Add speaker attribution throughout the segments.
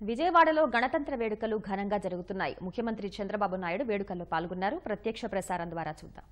Speaker 1: విజయవాడలో గణతంత్ర వేడుకలు ఘనంగా జరుగుతున్నాయి. ముఖ్యమంత్రి చంద్రబాబు నాయుడు వేడుకల్లో పాల్గొన్నారు. ప్రత్యక్ష ప్రసారం ద్వారా చూద్దాం.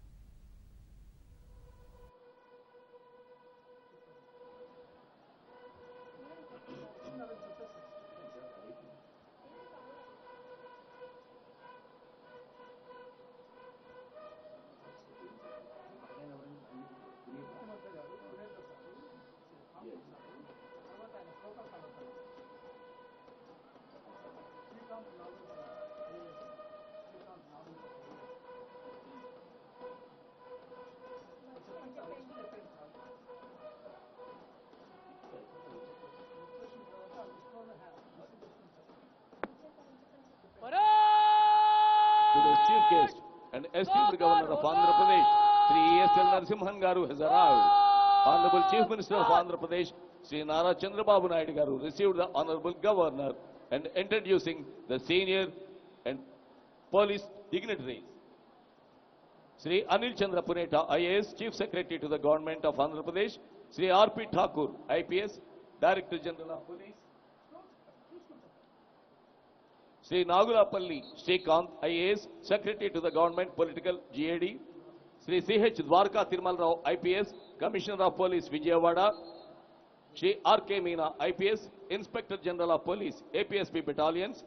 Speaker 2: To the chief guest and esteemed Governor of Andhra Pradesh, Sri E.S.L. Narasimhan Garu has arrived. Honorable Chief Minister of Andhra Pradesh, Sri Nara Chandrababu Naidu Garu received the Honorable Governor and introducing the senior and police dignitaries. Sri Anil Chandra Puneta, IAS, Chief Secretary to the Government of Andhra Pradesh, Sri R.P. Thakur, IPS, Director General of Police, Sri Nagulapalli Srikanth, IAS, Secretary to the Government, Political GAD, Sri C.H. Dwarka Tirmal Rao, IPS, Commissioner of Police, Vijayawada, Sri R.K. Meena, IPS, Inspector General of Police, APSP Battalions,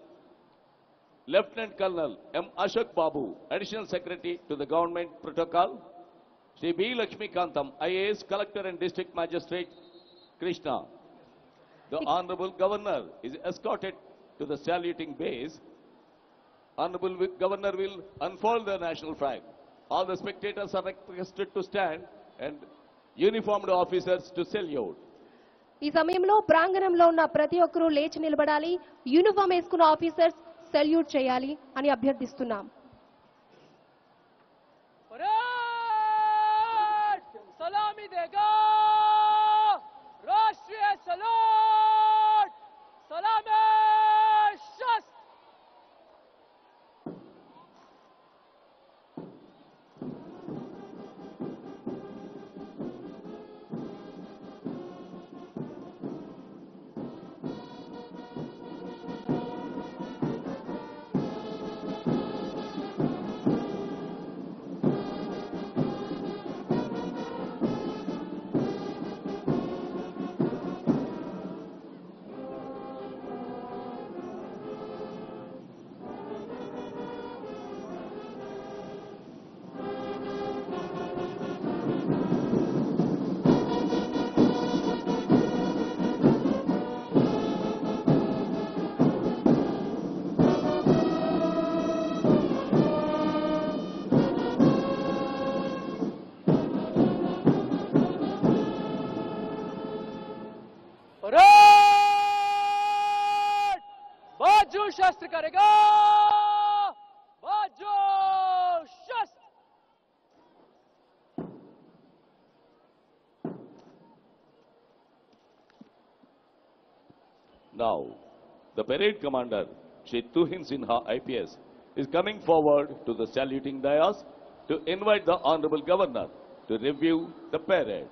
Speaker 2: Lieutenant Colonel M. Ashok Babu, Additional Secretary to the Government Protocol, Sri B. Lakshmi Kantam, IAS, Collector and District Magistrate, Krishna. The Honorable Governor is escorted to the saluting base. Honorable Governor will unfold the national flag. All the spectators are requested to stand and uniformed officers to salute.
Speaker 3: ఈ సమయంలో ప్రాంగణంలో ఉన్న ప్రతి ఒక్కరూ లేచి నిలబడాలి. Uniform వేసుకున్న officers salute చేయాలి అని అభ్యర్థిస్తున్నాం.
Speaker 4: సలామీ దేగా రాష్ట్రీయ సలాట్ సలామే శస్త్ర. बाजू शस्त्र करेगा बाजू शस्त्र.
Speaker 2: Now, the parade commander, Shri Tuhin Sinha, IPS, is coming forward to the saluting dais to invite the Honorable Governor to review the parade.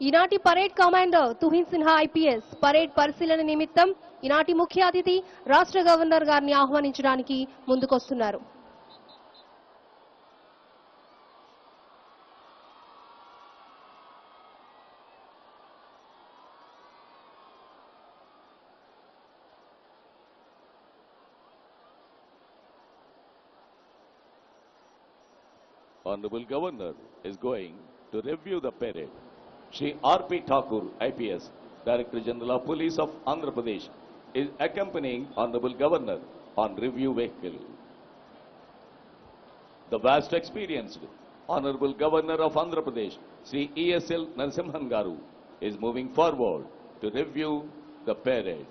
Speaker 3: ఈనాటి parade commander Tuhin Sinha IPS parade పరిశీలన నిమిత్తం ఈనాటి ముఖ్య అతిథి రాష్ట్ర గవర్నర్ గారిని ఆహ్వానించడానికి ముందుకొస్తున్నారు.
Speaker 2: Honorable Governor is going to review the parade. Shri R.P. Thakur, IPS, Director General of Police of Andhra Pradesh, is accompanying Honorable Governor on review vehicle. The vast experienced Honorable Governor of Andhra Pradesh, Sri E.S.L. Narasimhan Garu, is moving forward to review the parade.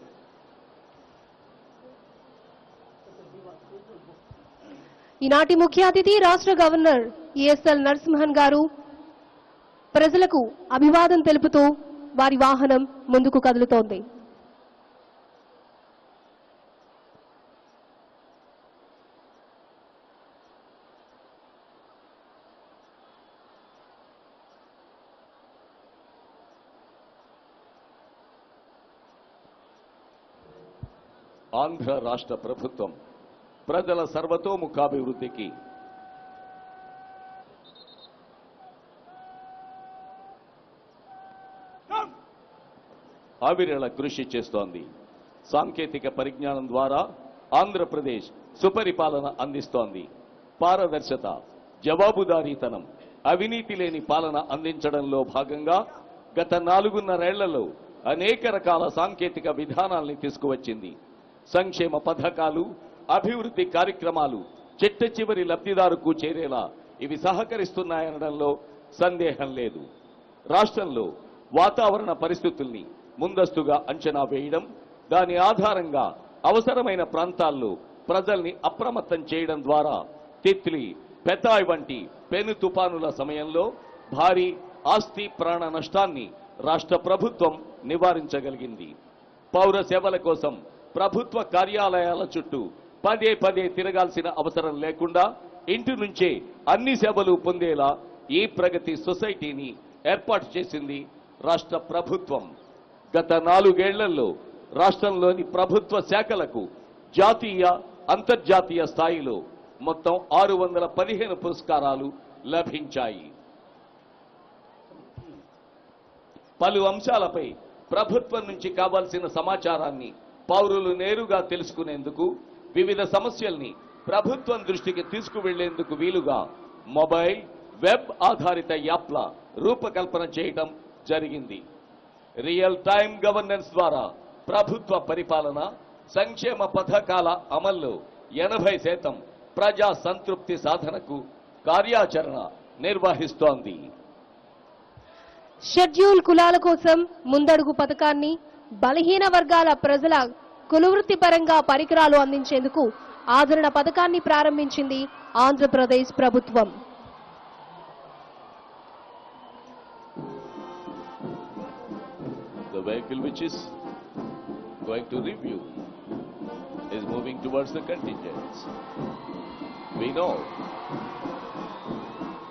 Speaker 3: ఈనాటి ముఖ్య అతిథి రాష్ట్ర governor ESL Narasimhan గారు ప్రజలకు అభివాదం తెలుపుతూ వారి వాహనం ముందుకు కదులుతోంది.
Speaker 2: ఆంధ్ర రాష్ట్ర ప్రభుత్వం ప్రజల సర్వతోముఖాభివృద్ధికి అవిరళ కృషి చేస్తోంది. సాంకేతిక పరిజ్ఞానం ద్వారా ఆంధ్రప్రదేశ్ సుపరిపాలన అందిస్తోంది. పారదర్శత, జవాబుదారీతనం, అవినీతి లేని పాలన అందించడంలో భాగంగా గత 4.5 ఏళ్లలో అనేక రకాల సాంకేతిక విధానాల్ని తీసుకువచ్చింది. సంక్షేమ పథకాలు, అభివృద్ధి కార్యక్రమాలు చిట్ట చివరి లబ్ధిదారుకు చేరేలా ఇవి సహకరిస్తున్నాయనడంలో సందేహం లేదు. రాష్ట్రంలో వాతావరణ పరిస్థితుల్ని ముందస్తుగా అంచనా వేయడం, దాని ఆధారంగా అవసరమైన ప్రాంతాల్లో ప్రజల్ని అప్రమత్తం చేయడం ద్వారా తిత్లీ, పెతాయ్ వంటి పెను తుపానుల సమయంలో భారీ ఆస్తి ప్రాణ నష్టాన్ని రాష్ట్ర ప్రభుత్వం నివారించగలిగింది. పౌర సేవల కోసం ప్రభుత్వ కార్యాలయాల చుట్టూ పదే తిరగాల్సిన అవసరం లేకుండా ఇంటి నుంచే అన్ని సేవలు పొందేలా ఈ ప్రగతి సొసైటీని ఏర్పాటు చేసింది రాష్ట్ర ప్రభుత్వం. గత 4 ఏళ్లలో రాష్ట్రంలోని ప్రభుత్వ శాఖలకు జాతీయ, అంతర్జాతీయ స్థాయిలో మొత్తం 615 పురస్కారాలు లభించాయి. పలు అంశాలపై ప్రభుత్వం నుంచి కావాల్సిన సమాచారాన్ని పౌరులు నేరుగా తెలుసుకునేందుకు, వివిధ సమస్యల్ని ప్రభుత్వం దృష్టికి తీసుకువెళ్లేందుకు వీలుగా మొబైల్, వెబ్ ఆధారిత యాప్ల రూపకల్పన చేయడం జరిగింది. రియల్ టైం గవర్నెన్స్ ద్వారా ప్రభుత్వ పరిపాలన, సంక్షేమ పథకాల అమల్లో 80% ప్రజా సంతృప్తి సాధనకు కార్యాచరణ నిర్వహిస్తోంది.
Speaker 3: షెడ్యూల్ కులాల కోసం ముందడుగు పథకాన్ని, బలహీన వర్గాల ప్రజల కులవృత్తి పరంగా పరికరాలు అందించేందుకు ఆదరణ పథకాన్ని ప్రారంభించింది ఆంధ్రప్రదేశ్ ప్రభుత్వం.
Speaker 2: The vehicle which is going to review is moving towards the contingents. We know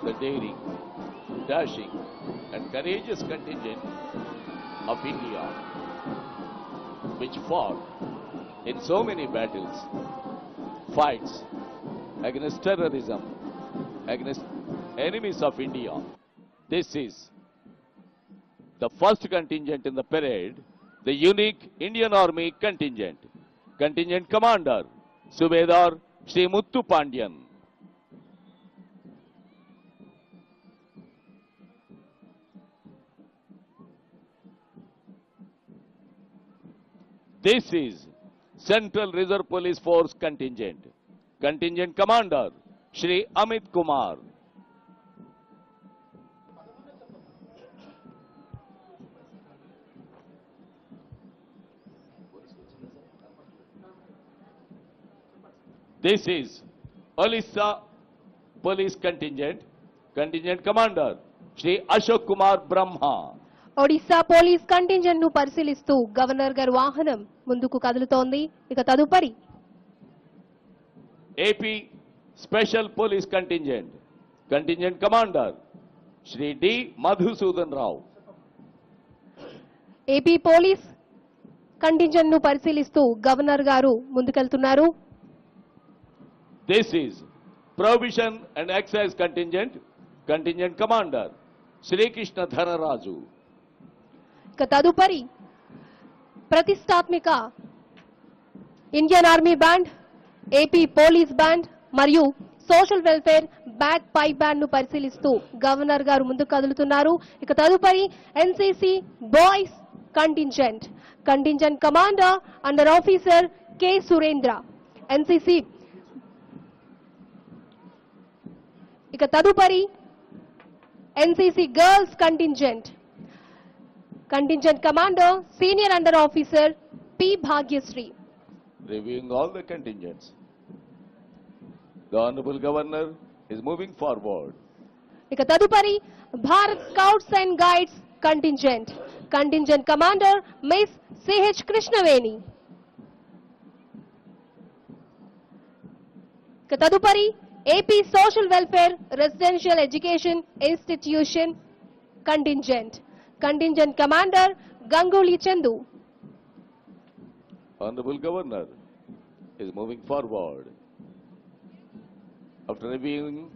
Speaker 2: the daring, dashing and courageous contingent of India, which fought in so many battles, fights against terrorism, against enemies of India. This is the first contingent in the parade, the unique Indian Army contingent. Contingent Commander, Subedar Shri Muthu Pandyan. This is Central Reserve Police Force contingent. Contingent Commander, Shri Amit Kumar. This is Orissa Police Contingent, Contingent Commander, Shri Ashok Kumar Brahma.
Speaker 3: Odisha police contingent ను పరిశీలిస్తూ governor గారి వాహనం ముందుకు కదులుతోంది. ఇక తదుపరి
Speaker 2: AP Special Police Contingent, Contingent Commander, Shri D. Madhusudan Rao.
Speaker 3: AP police contingent ను పరిశీలిస్తూ గవర్నర్ గారు ముందుకెళ్తున్నారు.
Speaker 2: This is Provision and Excise Contingent, Contingent Commander, Shri Krishna Dhanaraju.
Speaker 3: ఇక తదుపరి ప్రతిష్టాత్మక Indian army band, AP police band మరియు social welfare bagpipe band ను పరిశీలిస్తూ గవర్నర్ గారు ముందుకు కదులుతున్నారు. ఇక తదుపరి NCC boys contingent, contingent commander under officer K Surendra. NCC ఇక తదుపరి NCC girls contingent, contingent commander senior under officer P Bhagyashree.
Speaker 2: Reviewing all the contingents, the Honorable Governor is moving forward.
Speaker 3: ఇక తదుపరి Bharat scouts and guides contingent, contingent commander miss CH Krishnaveni. ఇక తదుపరి AP social welfare residential education institution contingent, contingent commander Ganguly Chandu.
Speaker 2: Honorable Governor is moving forward. After reviewing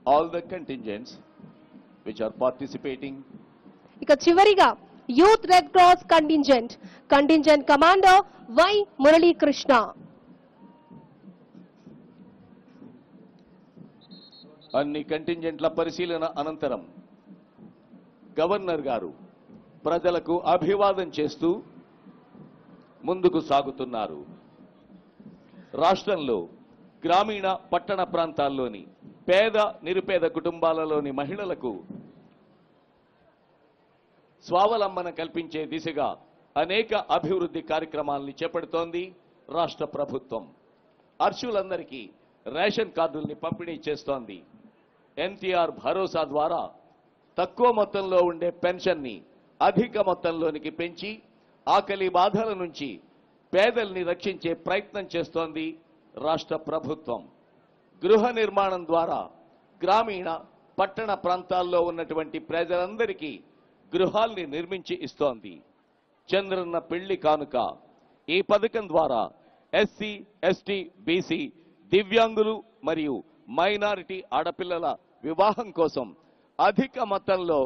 Speaker 2: all the contingents which are participating,
Speaker 3: ఇక చివరిగా youth red cross contingent commander Y Muralikrishna.
Speaker 2: అన్ని కంటింజెంట్ల పరిశీలన అనంతరం governor గారు ప్రజలకు అభివాదం చేస్తూ ముందుకు సాగుతున్నారు. రాష్ట్రంలో గ్రామీణ పట్టణ ప్రాంతాల్లోని పేద నిరుపేద కుటుంబాలలోని మహిళలకు స్వావలంబన కల్పించే దిశగా అనేక అభివృద్ధి కార్యక్రమాలను చేపడుతోంది రాష్ట్ర ప్రభుత్వం. అర్హులందరికీ రేషన్ కార్డుల్ని పంపిణీ చేస్తోంది. ఎన్టీఆర్ భరోసా ద్వారా తక్కువ మొత్తంలో ఉండే పెన్షన్ని అధిక మొత్తంలోనికి పెంచి ఆకలి బాధల నుంచి పేదల్ని రక్షించే ప్రయత్నం చేస్తోంది రాష్ట్ర ప్రభుత్వం. గృహ నిర్మాణం ద్వారా గ్రామీణ పట్టణ ప్రాంతాల్లో ఉన్నటువంటి ప్రజలందరికీ గృహాల్ని నిర్మించి ఇస్తోంది. చంద్రన్న పెళ్లి కానుక ఈ పథకం ద్వారా ఎస్సీ, ఎస్టీ, బీసీ, దివ్యాంగులు మరియు మైనారిటీ ఆడపిల్లల వివాహం కోసం అధిక మొత్తంలో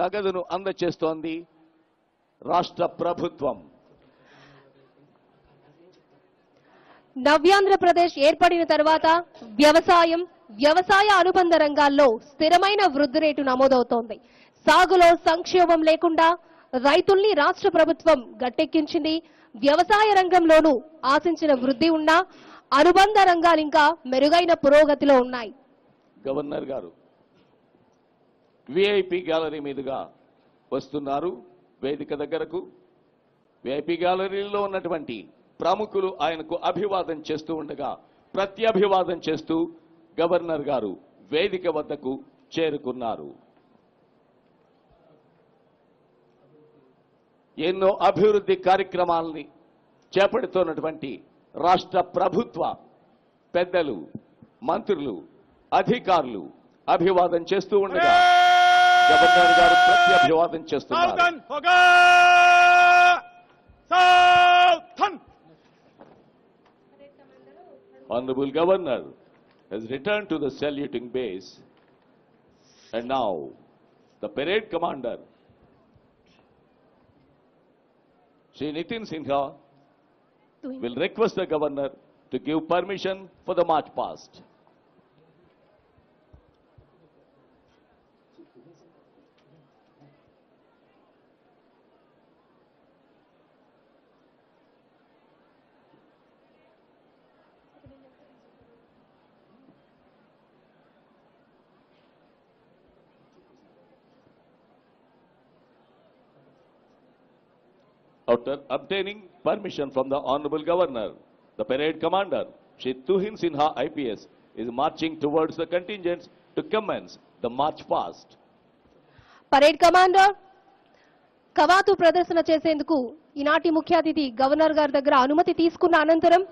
Speaker 2: నగదును అందజేస్తోంది రాష్ట్ర ప్రభుత్వం.
Speaker 3: నవ్యాంధ్రప్రదేశ్ ఏర్పడిన తర్వాత వ్యవసాయ అనుబంధ రంగాల్లో స్థిరమైన వృద్ధి రేటు నమోదవుతోంది. సాగులో సంక్షోభం లేకుండా రైతుల్ని రాష్ట్ర ప్రభుత్వం గట్టెక్కించింది. వ్యవసాయ రంగంలోనూ ఆశించిన వృద్ధి ఉన్నా అనుబంధ రంగాలు ఇంకా మెరుగైన పురోగతిలో ఉన్నాయి.
Speaker 2: గవర్నర్ గారు విఐపి గ్యాలరీ మీదుగా వస్తున్నారు వేదిక దగ్గరకు. విఐపి గ్యాలరీలో ఉన్నటువంటి ప్రముఖులు ఆయనకు అభివాదం చేస్తూ ఉండగా ప్రత్యభివాదం చేస్తూ గవర్నర్ గారు వేదిక వద్దకు చేరుకున్నారు. ఎన్నో అభివృద్ధి కార్యక్రమాలని చేపడుతున్నటువంటి రాష్ట్ర ప్రభుత్వ పెద్దలు, మంత్రులు, అధికారులు అభివాదం చేస్తూ ఉండగా గవర్నర్ గారు ప్రత్యభివాదం చేస్తున్నారు. Honorable Governor has returned to the saluting base, and now the parade commander, Shri Nitin Sinha, will request the governor to give permission for the march past. After obtaining permission from the Honorable Governor, the parade commander, Shri Tuhin Sinha IPS, is marching towards the contingents to commence the march past.
Speaker 3: Parade commander కవాతు ప్రదర్శన చేసేందుకు ఈనాటి ముఖ్య అతిథి governor గారి దగ్గర అనుమతి తీసుకున్న అనంతరం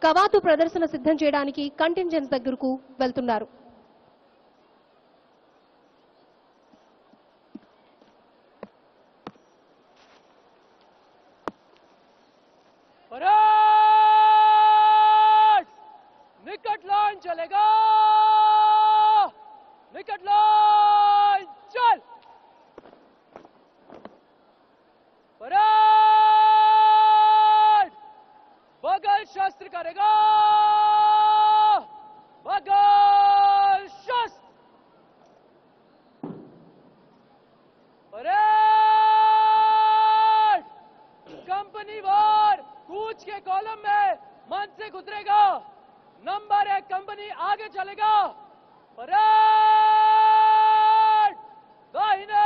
Speaker 3: కవాతు ప్రదర్శన సిద్ధం చేయడానికి కంటింజెంట్స్ దగ్గరకు వెళ్తున్నారు.
Speaker 4: परेड निकट लाइन चलेगा, निकट लाइन चल. परेड बगल शस्त्र करेगा, बगल शस्त्र. परेड कंपनी वार कूच के कॉलम में मंच से गुजरेगा. नंबर 1 कंपनी आगे चलेगा. परेड दाहिने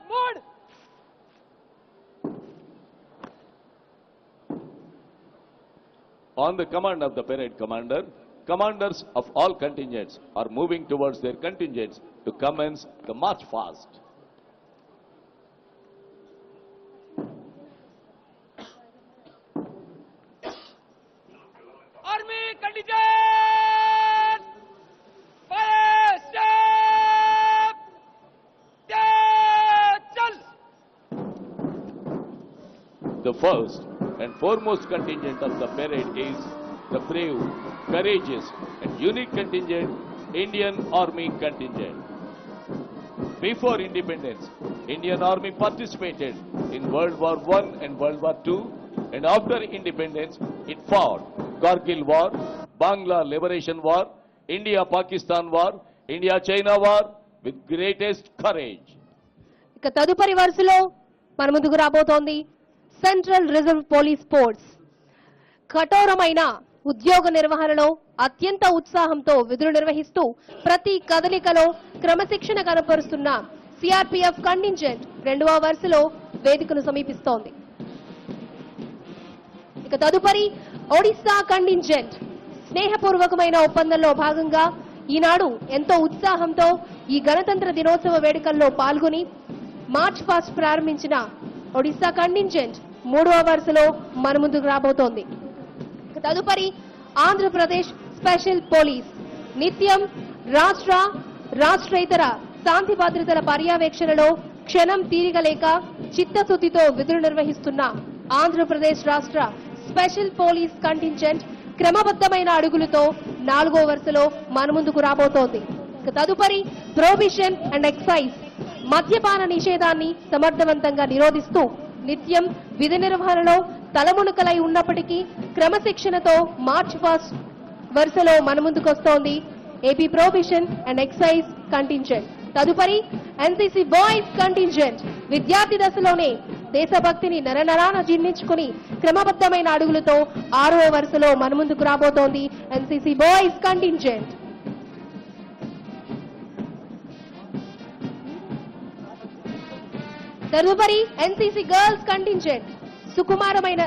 Speaker 4: मुड़.
Speaker 2: On the command of the parade commander, commanders of all contingents are moving towards their contingents to commence the march past.
Speaker 4: Army condition fire step चल.
Speaker 2: The first and foremost contingent of the parade is the brave, courageous and unique contingent, Indian Army contingent. Before independence, Indian Army participated in World War I and World War II, and after independence, it fought Kargil War, Bangla Liberation War, India-Pakistan War, India-China War with greatest courage.
Speaker 3: ఇక తదుపరి వరుసలో మన ముందుకు రాబోతోంది central Reserve Police force. కఠోరమైన ఉద్యోగ నిర్వహణలో అత్యంత ఉత్సాహంతో విధులు నిర్వహిస్తూ ప్రతి కదలికలో క్రమశిక్షణ కనపరుస్తున్న సిఆర్పీఎఫ్ కంటింజెంట్ 2వ వరుసలో వేదికను సమీపిస్తోంది. ఇక తదుపరి ఒడిశా కంటింజెంట్. స్నేహపూర్వకమైన ఒప్పందంలో భాగంగా ఈనాడు ఎంతో ఉత్సాహంతో ఈ గణతంత్ర దినోత్సవ వేడుకల్లో పాల్గొని మార్చ్ పాస్ట్ ప్రారంభించిన ఒడిశా కంటింజెంట్ 3వ వరుసలో మన ముందుకు రాబోతోంది. తదుపరి ఆంధ్రప్రదేశ్ స్పెషల్ పోలీస్. నిత్యం రాష్ట్రేతర శాంతి భద్రతల పర్యవేక్షణలో క్షణం తీరిగలేక చిత్తశుద్ధితో విధులు నిర్వహిస్తున్న ఆంధ్రప్రదేశ్ రాష్ట్ర స్పెషల్ పోలీస్ కంటింజెంట్ క్రమబద్ధమైన అడుగులతో 4వ వరుసలో మన ముందుకు రాబోతోంది. తదుపరి ప్రొహిబిషన్ అండ్ ఎక్సైజ్. మద్యపాన నిషేధాన్ని సమర్థవంతంగా నిరోధిస్తూ నిత్యం విధి నిర్వహణలో తలమునకలై ఉన్నప్పటికీ క్రమశిక్షణతో మార్చ్ ఫస్ట్ వరుసలో మన ముందుకొస్తోంది AP prohibition and excise contingent. తదుపరి ఎన్సీసీ బాయ్స్ కంటింజెంట్. విద్యార్థి దశలోనే దేశభక్తిని నరనరాన జీర్ణించుకుని క్రమబద్ధమైన అడుగులతో 6వ వరుసలో మన ముందుకు రాబోతోంది ఎన్సీసీ బాయ్స్ కంటింజెంట్. తదుపరి ఎన్సీసీ గర్ల్స్ కంటింజెంట్. సుకుమారమైన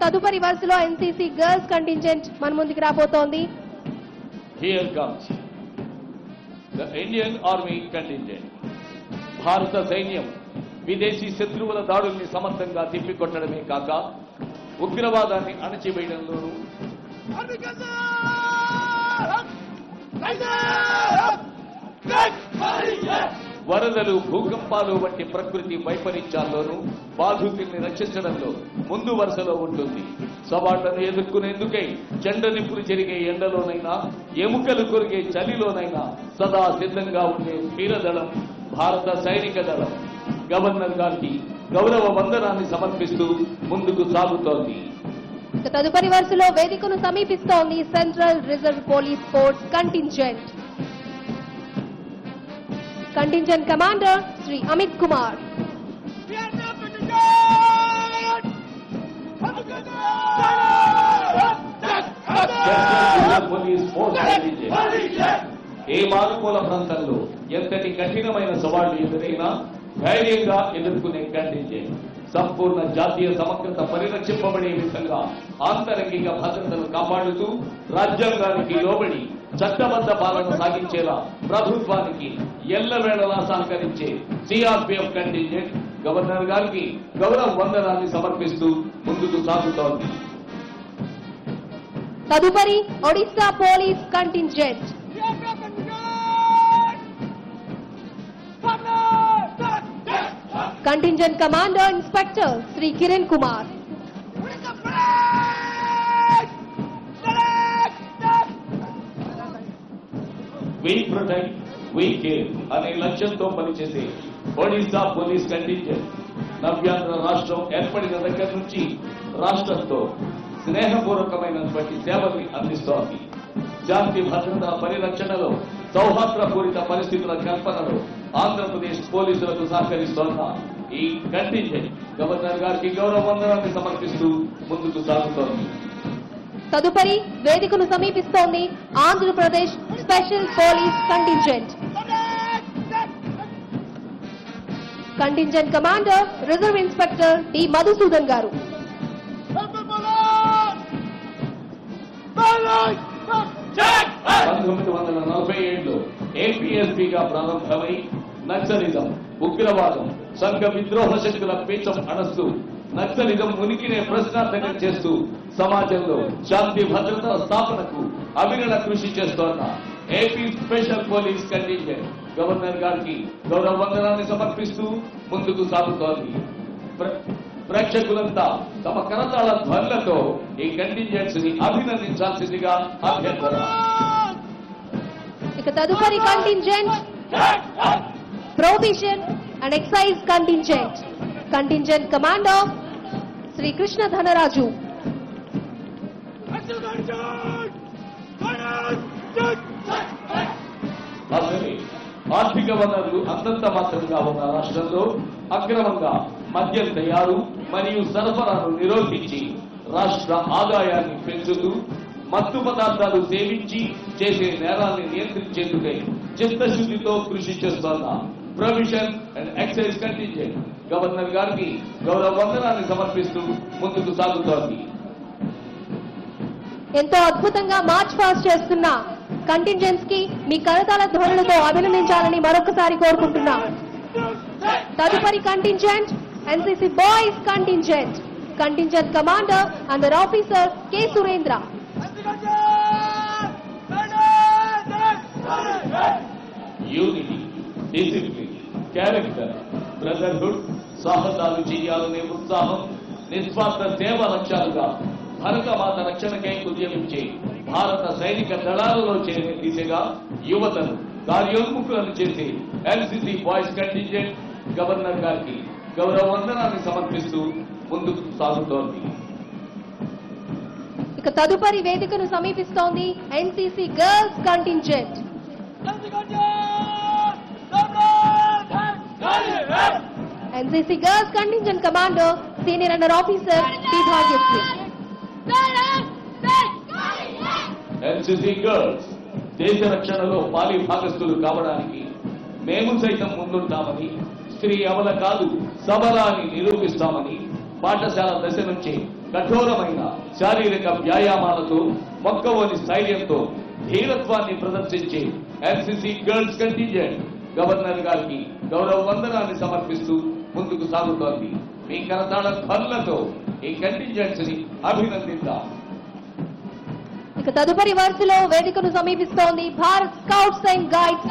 Speaker 3: తదుపరి వరుసలో ఎన్సీసీ గర్ల్స్ కంటింజెంట్ మన ముందుకు రాబోతోంది.
Speaker 2: Here comes the Indian Army contingent. భారత సైన్యం విదేశీ శత్రువుల దాడుల్ని సమర్థంగా తిప్పికొట్టడమే కాక ఉగ్రవాదాన్ని అణచివేయడంలోనూ వరదలు, భూకంపాలు వంటి ప్రకృతి వైపరీత్యాల్లోనూ బాధితుల్ని రక్షించడంలో ముందు వరుసలో ఉంటుంది. సవాళ్లను ఎదుర్కొనేందుకై చెండనిప్పులు జరిగే ఎండలోనైనా, ఎముకలు కొరిగే చలిలోనైనా సదా సిద్ధంగా ఉండే వీరదళం భారత సైనిక దళం. గవర్నర్ గారికి గౌరవ వందనాన్ని సమర్పిస్తూ ముందుకు సాగుతోంది.
Speaker 3: తదుపరి వరుసలో వేదికను సమీపిస్తోంది Central Reserve Police Force contingent. Contingent commander Shri Amit Kumar.
Speaker 2: Police force ఏ మారుమూల ప్రాంతంలో ఎంతటి కఠినమైన సవాళ్లు ఎదురైనా ధైర్యంగా ఎదుర్కొనే కంటింజెంట్. సంపూర్ణ జాతీయ సమగ్రత పరిరక్షింపబడే విధంగా ఆంతరంగిక భద్రతను కాపాడుతూ రాజ్యాంగానికి లోబడి చట్టబద్ధ పాలన సాగించేలా ప్రభుత్వానికి ఎల్లవేళలా సహకరించే సిఆర్పీఎఫ్ కంటింజెంట్ గవర్నర్ గారికి గౌరవ వందనాన్ని సమర్పిస్తూ ముందుకు సాగుతోంది.
Speaker 3: తదుపరి Odisha police contingent. Contingent commander inspector Shri Kiran Kumar.
Speaker 2: We protect, we care అనే లక్ష్యంతో పనిచేసే ఒడిశా పోలీస్ కంటింజెంట్ నవ్యాంధ్ర రాష్ట్రం ఏర్పడిన దగ్గర నుంచి రాష్ట్రంతో స్నేహపూర్వకమైనటువంటి సేవల్ని అందిస్తోంది. శాంతి భద్రత పరిరక్షణలో, సౌహార్దపూరిత పరిస్థితుల కల్పనలో ఆంధ్రప్రదేశ్ పోలీసులకు సహకరిస్తోన్న ఈ కంటింజెంట్ గవర్నర్ గారికి గౌరవ వందనాన్ని సమర్పిస్తూ ముందుకు సాగుతోంది.
Speaker 3: తదుపరి వేదికను సమీపిస్తోంది Andhra Pradesh special police contingent. Contingent commander reserve inspector D Madhusudan గారు.
Speaker 2: 1947లో ఏపీఎస్పీగా ప్రారంభమై నక్సలిజం, ఉగ్రవాదం, సంఘ విద్రోహ శక్తుల పీచం అణస్తూ నక్సలిజం ఉనికినే ప్రశ్నార్థకం చేస్తూ సమాజంలో శాంతి భద్రతల స్థాపనకు అవిరళ కృషి చేస్తోన్న AP special police contingent governor గారికి గౌరవ వందనాన్ని సమర్పిస్తూ ముందుకు సాగుతోంది. ప్రేక్షకులంతా తమ కరతాళ ధ్వనులతో ఈ కంటింజెంట్స్ ని అభినందించాల్సిందిగా అభ్యర్థన.
Speaker 3: ఇక తదుపరి contingent prohibition and excise contingent commander Shri Krishna Dhanaraju.
Speaker 2: అసలు ఆర్థిక వనరులు అంతంత మాత్రంగా ఉన్న రాష్ట్రంలో అక్రమంగా మద్యం తయారు మరియు సరఫరాను నిరోధించి రాష్ట్ర ఆదాయాన్ని పెంచుతూ మత్తు పదార్థాలు సేవించి చేసే నేరాన్ని నియంత్రించేందుకై చిత్తశుద్ధితో కృషి చేస్తున్న prohibition and excise contingent governor గారికి గౌరవ వందనాన్ని సమర్పిస్తూ ముందుకు సాగుతోంది.
Speaker 3: ఎంతో అద్భుతంగా మార్చ్ పాస్ట్ చేస్తున్న కంటింజెంట్స్ కి మీ కరతాళ ధ్వనులతో అభినందించాలని మరొకసారి కోరుకుంటున్నాం. తదుపరి contingent NCC boys contingent commander under officer K Surendra.
Speaker 2: Unity, discipline, character, brotherhood, సాహసాలు చేయాలనే ఉత్సాహం, నిస్వార్థ సేవ లక్ష్యాలుగా భారతమాత రక్షణకై ఉద్యమించే భారత సైనిక దళాలలో చేరే దిశగా యువతను కార్యోన్ముఖులను చేసే ఎన్సీసీ బాయ్స్ కంటింజెంట్ గవర్నర్ గారికి గౌరవ వందనాన్ని సమర్పిస్తూ ముందుకు సాగుతోంది.
Speaker 3: ఇక తదుపరి వేదికను సమీపిస్తోంది NCC girls contingent. NCC girls contingent commander senior under officer T Bhagyashree.
Speaker 2: NCC girls దేశ రక్షణలో పాలి భాగస్థులు కావడానికి మేము సైతం ముందుంటామని, స్త్రీ అమల కాదు సబల అని నిరూపిస్తామని పాఠశాల దశ నుంచి కఠోరమైన శారీరక వ్యాయామాలతో మొక్కవోని స్థైర్యంతో ధీరత్వాన్ని ప్రదర్శించే ఎన్సీసీ గర్ల్స్ కంటింజెంట్ గవర్నర్ గారికి గౌరవ వందనాన్ని సమర్పిస్తూ ముందుకు సాగుతోంది. మీ కరతాళ ధ్వనులతో ఈ కంటింజెంట్స్ ని అభినందిద్దాం.
Speaker 3: ఇక తదుపరి వరుసలో వేదికను సమీపిస్తోంది Bharat scouts and guides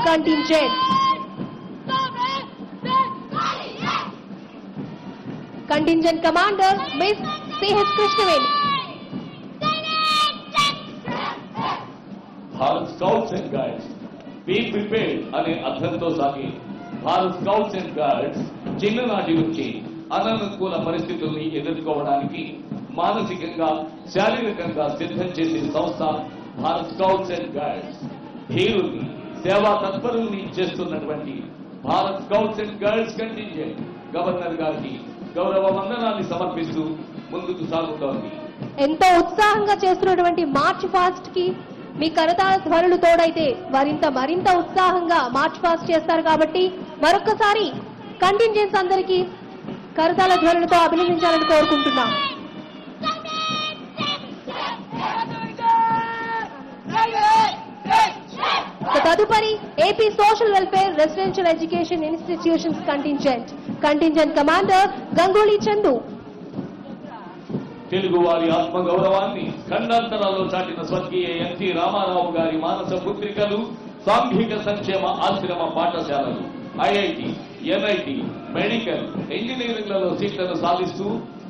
Speaker 3: contingent commander miss CH Krishnaveni.
Speaker 2: Bharat scouts and guides be prepared అనే అర్థంతో సాగి భారత్ స్కౌట్స్ అండ్ గైడ్స్ చిన్ననాటి నుంచి అననుకూల పరిస్థితుల్ని ఎదుర్కోవడానికి మానసికంగా శారీరకంగా సిద్ధం చేసే సంస్థ భారత్ స్కౌట్స్ అండ్ గైడ్స్. ధీరుల్ని సేవా తత్పరుల్ని చేస్తున్నటువంటి Bharat scouts and guides contingent governor గారికి గౌరవ వందనాన్ని సమర్పిస్తూ ముందుకు సాగుతోంది.
Speaker 3: ఎంతో ఉత్సాహంగా చేస్తున్నటువంటి మార్చ్ ఫాస్ట్ కి మీ కరతాళ ధ్వనులు తోడైతే మరింత ఉత్సాహంగా మార్చ్ ఫాస్ట్ చేస్తారు. కాబట్టి మరొక్కసారి కంటింజెంట్స్ అందరికీ కరతాళ ధ్వనులతో అభినందించాలని కోరుకుంటున్నాం. తదుపరి AP social welfare residential education institutions contingent commander Ganguly Chandu.
Speaker 2: Telugu వారి ఆత్మగౌరవాన్ని ఖండాంతరాల్లో చాటిన స్వర్గీయ ఎన్టీ రామారావు గారి మానస పుత్రికలు, సాంఘిక సంక్షేమ ఆశ్రమ పాఠశాలలు, ఐఐటి, ఎన్ఐటి, మెడికల్, ఇంజనీరింగ్లలో సీట్లను సాధిస్తూ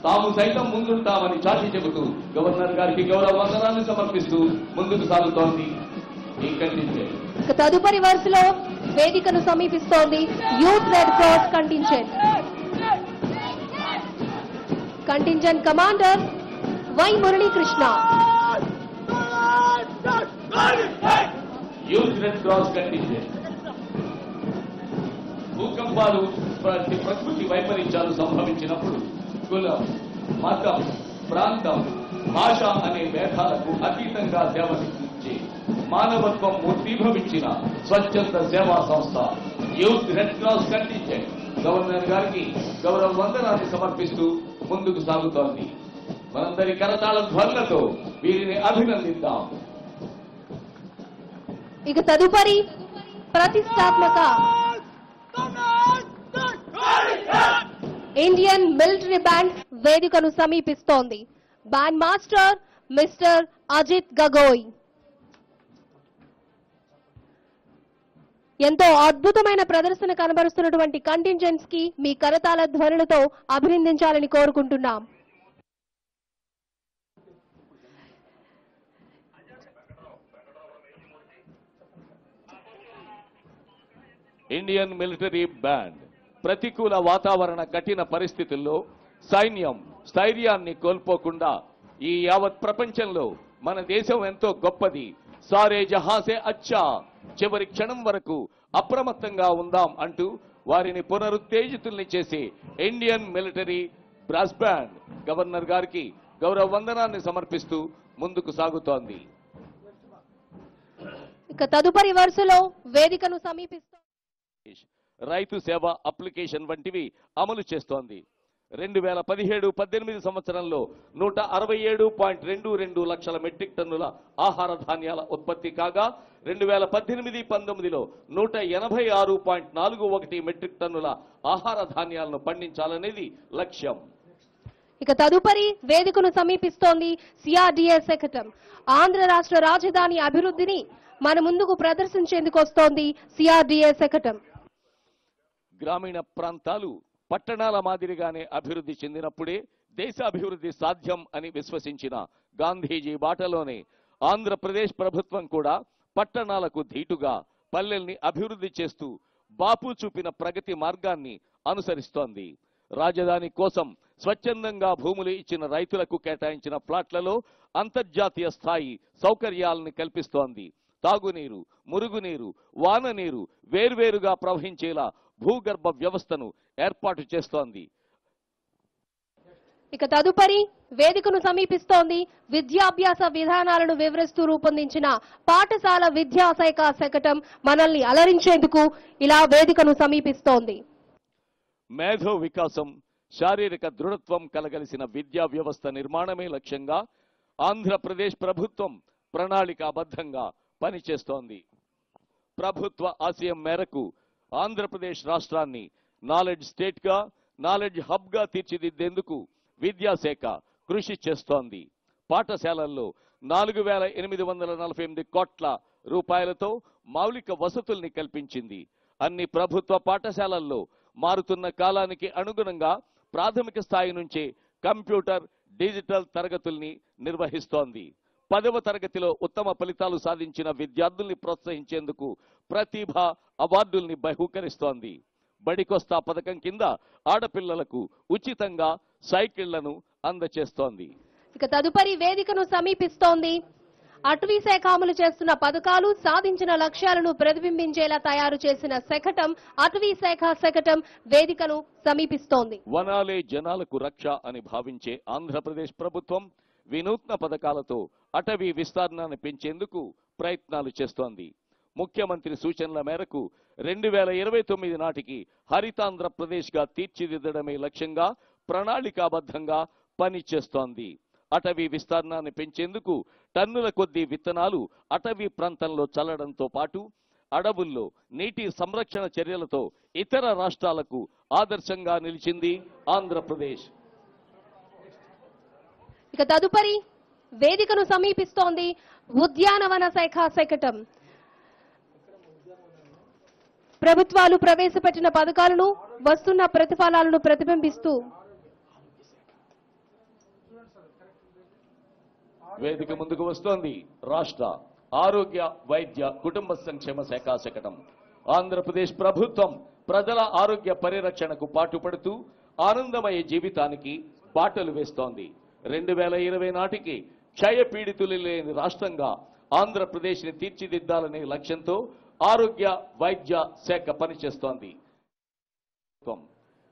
Speaker 2: తాము సైతం ముందుంటామని చాటి చెబుతూ గవర్నర్ గారికి గౌరవ వందనాన్ని సమర్పిస్తూ ముందుకు సాగుతోంది ఈ కంటింజెంట్.
Speaker 3: తదుపరి వరుసలో వేదికను సమీపిస్తోంది Youth red cross contingent commander Y Muralikrishna.
Speaker 2: Youth red cross contingent భూకంపాలు, ప్రకృతి వైపరీత్యాలు సంభవించినప్పుడు కులం, మతం, ప్రాంతం, భాష అనే భేదాలకు అతీతంగా సేవనిచ్చే మానవత్వం మూర్తీభవించిన స్వచ్ఛంద సేవా సంస్థ youth red cross contingent governor గారికి గౌరవ వందనాన్ని సమర్పిస్తూ ముందుకు సాగుతోంది. మనందరి కరతాళ ధ్వనులతో వీరిని అభినందిద్దాం.
Speaker 3: ఇక తదుపరి ప్రతిష్టాత్మక ఇండియన్ మిలిటరీ బ్యాండ్ వేదికను సమీపిస్తోంది. Band master mister Ajit Gogoi. ఎంతో అద్భుతమైన ప్రదర్శన కనబరుస్తున్నటువంటి కంటింజెంట్స్ కి మీ కరతాళ ధ్వనులతో అభినందించాలని కోరుకుంటున్నాం.
Speaker 2: ఇండియన్ మిలిటరీ బ్యాండ్ ప్రతికూల వాతావరణ కఠిన పరిస్థితుల్లో సైన్యం స్థైర్యాన్ని కోల్పోకుండా ఈ యావత్ ప్రపంచంలో మన దేశం ఎంతో గొప్పది, సారే జహాసే అచ్చా, చివరి క్షణం వరకు అప్రమత్తంగా ఉందాం అంటూ వారిని పునరుత్తేజితుల్ని చేసి Indian military brass band governor గారికి గౌరవ వందనాన్ని సమర్పిస్తూ ముందుకు సాగుతోంది.
Speaker 3: ఇక తదుపరి వరుసలో వేదికను సమీపిస్తూ
Speaker 2: రైతు సేవ అప్లికేషన్ వంటివి అమలు చేస్తోంది. 2017-18 సంవత్సరంలో 167.22 లక్షల మెట్రిక్ టన్నుల ఆహార ధాన్యాల ఉత్పత్తి కాగా 2018-19లో 186.41 మెట్రిక్ టన్నుల ఆహార ధాన్యాలను పండించాలనేది లక్ష్యం.
Speaker 3: ఇక తదుపరి వేదికను సమీపిస్తోంది సిఆర్డీఎస్ శకటం. ఆంధ్ర రాష్ట్ర రాజధాని అభివృద్ధిని మన ముందుకు ప్రదర్శించేందుకు వస్తోంది సిఆర్డీఎస్ శకటం.
Speaker 2: గ్రామీణ ప్రాంతాలు పట్టణాల మాదిరిగానే అభివృద్ధి చెందినప్పుడే దేశ అభివృద్ధి సాధ్యం అని విశ్వసించిన గాంధీజీ బాటలోనే ఆంధ్రప్రదేశ్ ప్రభుత్వం కూడా పట్టణాలకు ధీటుగా పల్లెల్ని అభివృద్ధి చేస్తూ బాపు చూపిన ప్రగతి మార్గాన్ని అనుసరిస్తోంది. రాజధాని కోసం స్వచ్ఛందంగా భూములు ఇచ్చిన రైతులకు కేటాయించిన ప్లాట్లలో అంతర్జాతీయ స్థాయి సౌకర్యాలను కల్పిస్తోంది. తాగునీరు, మురుగునీరు, వాననీరు వేర్వేరుగా ప్రవహించేలా భూగర్భ వ్యవస్థను ఏర్పాటు చేస్తోంది.
Speaker 3: ఇక తదుపరి వేదికను సమీపిస్తోంది విద్యాభ్యాస విధానాలను వివరిస్తూ రూపొందించిన పాఠశాల విద్యాశాఖ శకటం. మనల్ని అలరించేందుకు ఇలా వేదికను సమీపిస్తోంది.
Speaker 2: మేధో వికాసం, శారీరక దృఢత్వం కలగలిసిన విద్యా వ్యవస్థ నిర్మాణమే లక్ష్యంగా ఆంధ్రప్రదేశ్ ప్రభుత్వం ప్రణాళికాబద్ధంగా పనిచేస్తోంది. ప్రభుత్వ ఆశయం మేరకు ఆంధ్రప్రదేశ్ రాష్ట్రాన్ని నాలెడ్జ్ స్టేట్ గా, నాలెడ్జ్ హబ్ గా తీర్చిదిద్దేందుకు విద్యాశాఖ కృషి చేస్తోంది. పాఠశాలల్లో 4,848 కోట్ల రూపాయలతో మౌలిక వసతుల్ని కల్పించింది. అన్ని ప్రభుత్వ పాఠశాలల్లో మారుతున్న కాలానికి అనుగుణంగా ప్రాథమిక స్థాయి నుంచే కంప్యూటర్, డిజిటల్ తరగతుల్ని నిర్వహిస్తోంది. 10వ తరగతిలో ఉత్తమ ఫలితాలు సాధించిన విద్యార్థుల్ని ప్రోత్సహించేందుకు ప్రతిభ అవార్డుల్ని బహూకరిస్తోంది. బడికొస్తా పథకం కింద ఆడపిల్లలకు ఉచితంగా సైకిళ్లను అందచేస్తోంది.
Speaker 3: ఇక తదుపరి వేదికను సమీపిస్తోంది అటవీ శాఖ అమలు చేస్తున్న పథకాలు, సాధించిన లక్ష్యాలను ప్రతిబింబించేలా తయారు చేసిన శకటం అటవీ శాఖ శకటం వేదికను సమీపిస్తోంది.
Speaker 2: వనాలే జనాలకు రక్ష అని భావించే ఆంధ్రప్రదేశ్ ప్రభుత్వం వినూత్న పథకాలతో అటవీ విస్తీర్ణాన్ని పెంచేందుకు ప్రయత్నాలు చేస్తోంది. ముఖ్యమంత్రి సూచనల మేరకు 2029 నాటికి హరితాంధ్రప్రదేశ్ గా తీర్చిదిద్దడమే లక్ష్యంగా ప్రణాళికాబద్ధంగా పనిచేస్తోంది. అటవీ విస్తీర్ణాన్ని పెంచేందుకు టన్నుల కొద్దీ విత్తనాలు అటవీ ప్రాంతంలో చల్లడంతో పాటు అడవుల్లో నీటి సంరక్షణ చర్యలతో ఇతర రాష్ట్రాలకు ఆదర్శంగా నిలిచింది ఆంధ్రప్రదేశ్.
Speaker 3: ఇక తదుపరి వేదికను సమీపిస్తోంది ఉద్యానవన శాఖ శకటం. ప్రభుత్వాలు ప్రవేశపెట్టిన పథకాలను, వస్తున్న ప్రతిఫలాలను ప్రతిబింబిస్తూ
Speaker 2: వేదిక ముందుకు వస్తోంది రాష్ట్ర ఆరోగ్య, వైద్య, కుటుంబ సంక్షేమ శాఖ శకటం. ఆంధ్రప్రదేశ్ ప్రభుత్వం ప్రజల ఆరోగ్య పరిరక్షణకు పాటుపడుతూ ఆనందమయ జీవితానికి బాటలు వేస్తోంది. 2020 నాటికి క్షయ పీడితులు లేని రాష్ట్రంగా ఆంధ్రప్రదేశ్ ని తీర్చిదిద్దాలనే లక్ష్యంతో ఆరోగ్య, వైద్య శాఖ పనిచేస్తోంది.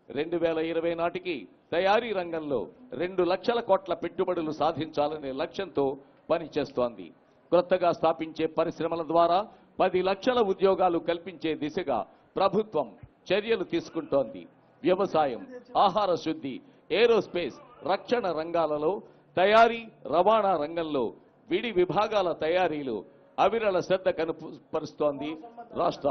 Speaker 2: 2020 నాటికి తయారీ రంగంలో 2 లక్షల కోట్ల పెట్టుబడులు సాధించాలనే లక్ష్యంతో పనిచేస్తోంది. కొత్తగా స్థాపించే పరిశ్రమల ద్వారా 10 లక్షల ఉద్యోగాలు కల్పించే దిశగా ప్రభుత్వం చర్యలు తీసుకుంటోంది. వ్యవసాయం, ఆహార శుద్ధి, ఏరోస్పేస్, రక్షణ రంగాలలో తయారీ, రవాణా రంగంలో విడి విభాగాల తయారీలో అవిరళ శ్రద్ధ కనపరుస్తోంది రాష్ట్ర.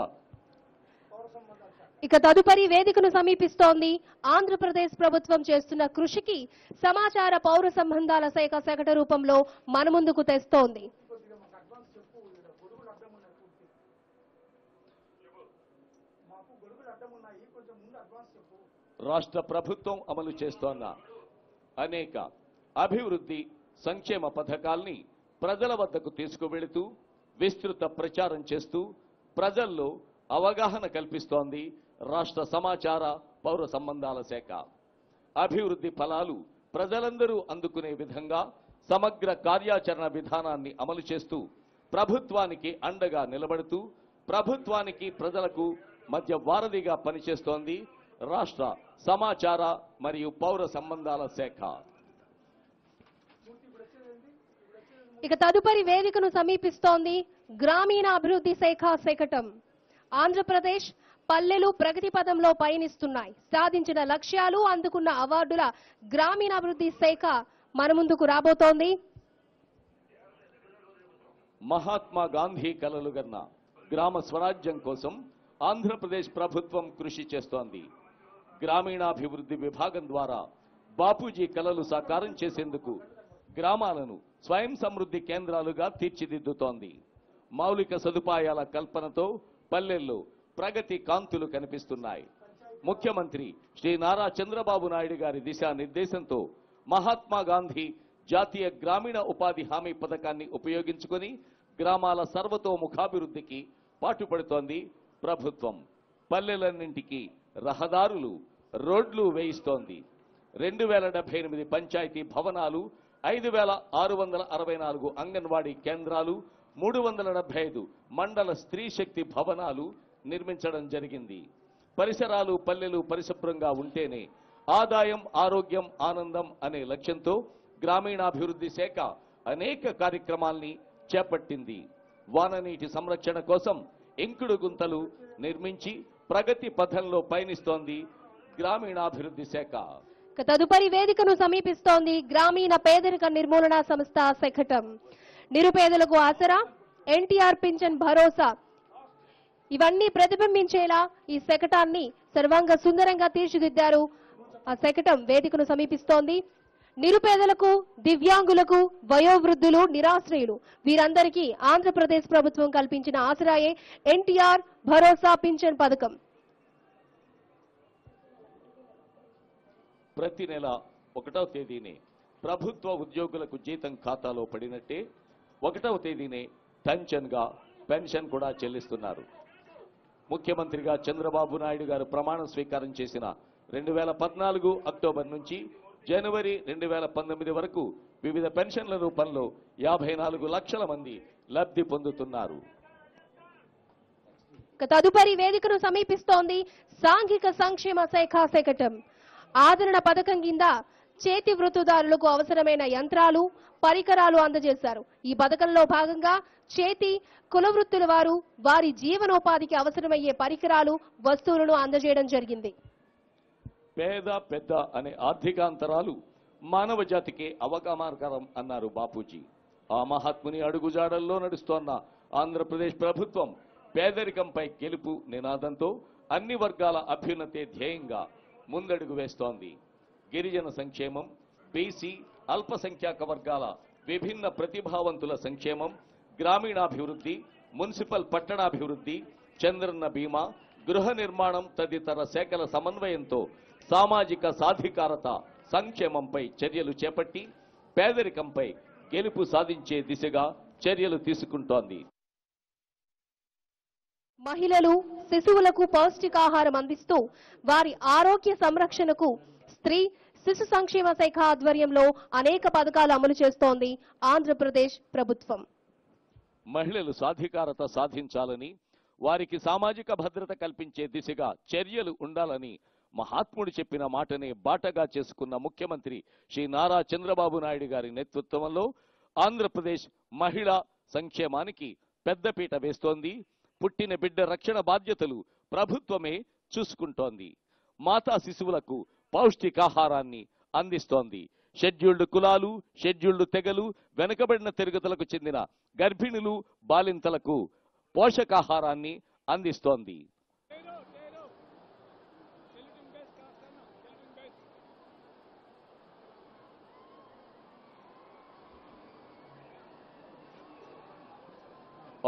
Speaker 3: ఇక తదుపరి వేదికను సమీపిస్తోంది ఆంధ్రప్రదేశ్ ప్రభుత్వం చేస్తున్న కృషికి సమాచార పౌర సంబంధాల శాఖ శకట రూపంలో మన ముందుకు తెస్తోంది.
Speaker 2: రాష్ట్ర ప్రభుత్వం అమలు చేస్తోన్న అనేక అభివృద్ధి సంక్షేమ పథకాల్ని ప్రజల వద్దకు తీసుకువెళుతూ విస్తృత ప్రచారం చేస్తూ ప్రజల్లో అవగాహన కల్పిస్తోంది రాష్ట్ర సమాచార పౌర సంబంధాల శాఖ. అభివృద్ధి ఫలాలు ప్రజలందరూ అందుకునే విధంగా సమగ్ర కార్యాచరణ విధానాన్ని అమలు చేస్తూ ప్రభుత్వానికి అండగా నిలబడుతూ ప్రభుత్వానికి ప్రజలకు మధ్య వారధిగా పనిచేస్తోంది రాష్ట్ర సమాచార మరియు పౌర సంబంధాల శాఖ.
Speaker 3: ఇక తదుపరి వేదికను సమీపిస్తోంది గ్రామీణాభివృద్ధి శాఖ శకటం. ఆంధ్రప్రదేశ్ పల్లెలు ప్రగతి పదంలో పయనిస్తున్నాయి. సాధించిన లక్ష్యాలు, అందుకున్న అవార్డుల గ్రామీణాభివృద్ధి శాఖ మన ముందుకు రాబోతోంది.
Speaker 2: మహాత్మా గాంధీ కలలు గన్న గ్రామ స్వరాజ్యం కోసం ఆంధ్రప్రదేశ్ ప్రభుత్వం కృషి చేస్తోంది. గ్రామీణాభివృద్ధి విభాగం ద్వారా బాపూజీ కలలు సాకారం చేసేందుకు గ్రామాలను స్వయం సమృద్ధి కేంద్రాలుగా తీర్చిదిద్దుతోంది. మౌలిక సదుపాయాల కల్పనతో పల్లెల్లో ప్రగతి కాంతులు కనిపిస్తున్నాయి. ముఖ్యమంత్రి శ్రీ నారా చంద్రబాబు నాయుడు గారి దిశానిర్దేశంతో మహాత్మా గాంధీ జాతీయ గ్రామీణ ఉపాధి హామీ పథకాన్ని ఉపయోగించుకొని గ్రామాల సర్వతోముఖాభివృద్ధికి పాటుపడుతోంది ప్రభుత్వం. పల్లెలన్నింటికి రహదారులు, రోడ్లు వేయిస్తోంది. 2078 పంచాయతీ భవనాలు, 5664 అంగన్వాడీ కేంద్రాలు, 375 మండల స్త్రీ శక్తి భవనాలు నిర్మించడం జరిగింది. పరిసరాలు, పల్లెలు పరిశుభ్రంగా ఉంటేనే ఆదాయం, ఆరోగ్యం, ఆనందం అనే లక్ష్యంతో గ్రామీణాభివృద్ధి శాఖ అనేక కార్యక్రమాల్ని చేపట్టింది. వాననీటి సంరక్షణ కోసం ఇంకుడు గుంతలు నిర్మించి ప్రగతి పథంలో పయనిస్తోంది గ్రామీణాభివృద్ధి శాఖ.
Speaker 3: తదుపరి వేదికను సమీపిస్తోంది గ్రామీణ పేదరిక నిర్మూలన సంస్థ శకటం. నిరుపేదలకు ఆసరా, ఎన్టీఆర్ పింఛన్ భరోసా ఇవన్నీ ప్రతిబింబించేలా ఈ శకటాన్ని సర్వాంగ సుందరంగా తీర్చిదిద్దారు. ఆ శకటం వేదికను సమీపిస్తోంది. నిరుపేదలకు, దివ్యాంగులకు, వయోవృద్ధులు, నిరాశ్రయులు వీరందరికీ ఆంధ్రప్రదేశ్ ప్రభుత్వం కల్పించిన ఆసరాయే ఎన్టీఆర్ భరోసా పింఛన్ పథకం.
Speaker 2: ప్రతి నెల 1వ తేదీనే ప్రభుత్వ ఉద్యోగులకు జీతం ఖాతాలో పడినట్టే 1వ తేదీనే టెన్షన్గా పెన్షన్ కూడా చెల్లిస్తున్నారు. ముఖ్యమంత్రిగా చంద్రబాబు నాయుడు గారు ప్రమాణ స్వీకారం చేసిన 2014 అక్టోబర్ నుంచి జనవరి 2019 వరకు వివిధ పెన్షన్ల రూపంలో 54 లక్షల మంది లబ్ధి పొందుతున్నారు.
Speaker 3: తదుపరి వేదికను సమీపిస్తోంది సాంఘిక సంక్షేమ శాఖ శకటం. ఆదరణ పథకం కింద చేతి వృత్తుదారులకు అవసరమైన యంత్రాలు, పరికరాలు అందజేశారు. ఈ పథకంలో భాగంగా చేతి కుల వృత్తుల వారు వారి జీవనోపాధికి అవసరమయ్యే పరికరాలు, వస్తువులను అందజేయడం జరిగింది.
Speaker 2: పేద పెద్ద అనే ఆర్థికాంతరాలు మానవ జాతికే అవగాహనకరం అన్నారు బాపూజీ. ఆ మహాత్ముని అడుగుజాడల్లో నడుస్తోన్న ఆంధ్రప్రదేశ్ ప్రభుత్వం పేదరికంపై గెలుపు నినాదంతో అన్ని వర్గాల అభ్యున్నతే ధ్యేయంగా ముందడుగు వేస్తోంది. గిరిజన సంక్షేమం, బీసీ, అల్పసంఖ్యాక వర్గాల విభిన్న ప్రతిభావంతుల సంక్షేమం, గ్రామీణాభివృద్ధి, మున్సిపల్ పట్టణాభివృద్ధి, చంద్రన్న బీమా, గృహ నిర్మాణం తదితర శాఖల సమన్వయంతో సామాజిక సాధికారత సంక్షేమంపై చర్యలు చేపట్టి పేదరికంపై గెలుపు సాధించే దిశగా చర్యలు తీసుకుంటోంది.
Speaker 3: మహిళలు, శిశువులకు పౌష్టికాహారం అందిస్తూ వారి ఆరోగ్య సంరక్షణకు స్త్రీ శిశు సంక్షేమ శాఖ ఆధ్వర్యంలో అనేక పథకాలు అమలు చేస్తోంది ఆంధ్రప్రదేశ్ ప్రభుత్వం.
Speaker 2: మహిళలు సాధికారత సాధించాలని, వారికి సామాజిక భద్రత కల్పించే దిశగా చర్యలు ఉండాలని మహాత్ముడు చెప్పిన మాటనే బాటగా చేసుకున్న ముఖ్యమంత్రి శ్రీ నారా చంద్రబాబు నాయుడు గారి నేతృత్వంలో ఆంధ్రప్రదేశ్ మహిళా సంక్షేమానికి పెద్దపీట వేస్తోంది. పుట్టిన బిడ్డ రక్షణ బాధ్యతలు ప్రభుత్వమే చూసుకుంటోంది. మాతా శిశువులకు పౌష్టికాహారాన్ని అందిస్తోంది. షెడ్యూల్డ్ కులాలు, షెడ్యూల్డ్ తెగలు, వెనుకబడిన తరగతులకు చెందిన గర్భిణులు, బాలింతలకు పోషకాహారాన్ని అందిస్తోంది.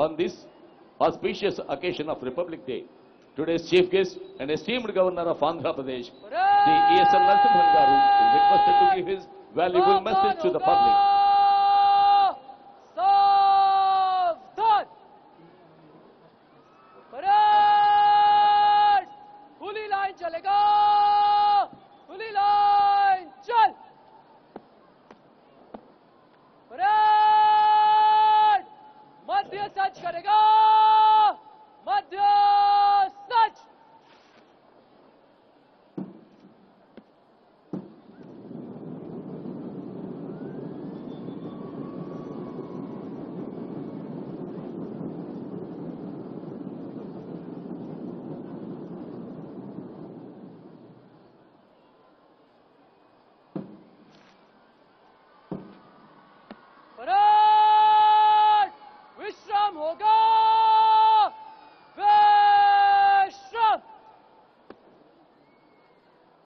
Speaker 2: On this auspicious occasion of Republic Day, today's chief guest and esteemed governor of Andhra Pradesh, Shri E.S.L. Narasimhan Garu is requested to give his valuable message to the public.